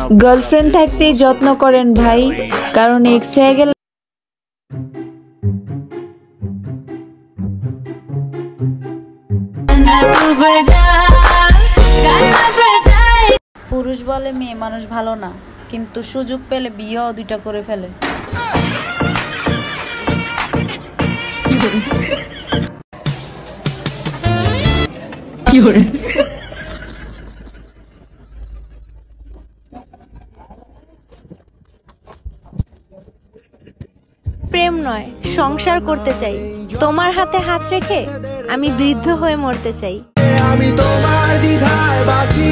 Girlfriend থাকতেই যত্ন করেন ভাই, কারণ এক্স হয়ে গেলে পুরুষ বলে মেয়ে মানুষ ভালো না, কিন্তু সুযোগ পেলে বিয়েও দুইটা করে ফেলে। প্রেম নয়, সংসার করতে চাই। তোমার হাতে হাত রেখে আমি বৃদ্ধ হয়ে মরতে চাই। আমি তোমার দ্বিধায় বাঁচি,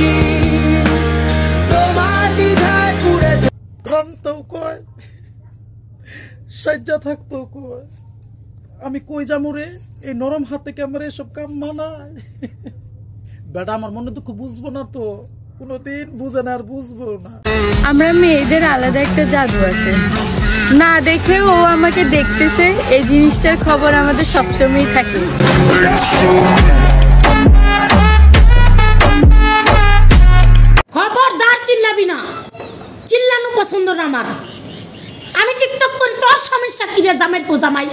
তোমার দ্বিধায় পুড়ে রামতেও কয়, সাজ্জা থাকতেও কয়, আমি কই যামুরে এই নরম হাতে ক্যামেরা এসব কাম মানায়। বেটা আমার মনে দুঃখ বুঝবো না তো, কোনোদিন বুঝে না আর বুঝবো না। আমরা মেয়েদের আলাদা একটা জাদু আছে, না দেখে ও আমাকে দেখতেছে, এই জিনিসটার খবর আমাদের সবসময় থাকে। খবরদার চিল্লাবি না, চিল্লানো পছন্দ না আমার। আমি টিকটক করি, তোর সমস্যা কি রে জামাই কো জামাই?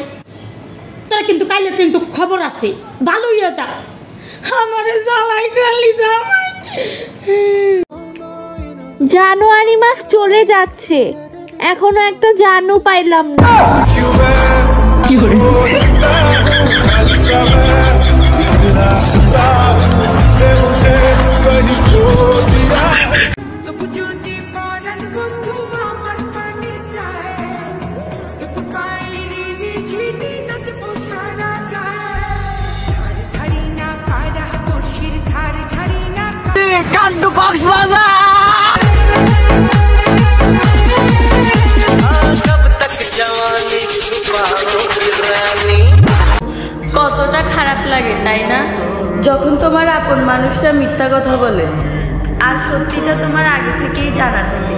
তোরা কিন্তু কাইলে কিন্তু খবর আছে, ভালো হইয়া যা। আমারে জ্বালাই খালি জামাই। জানুয়ারি মাস চলে যাচ্ছে, এখনো একটা জানু পাইলাম না। কি করে কান্ডু কক্সবাজার। কতটা খারাপ লাগে তাই না, যখন তোমার আপন মানুষরা মিথ্যা কথা বলে আর সত্যিটা তোমার আগে থেকেই জানা থাকে।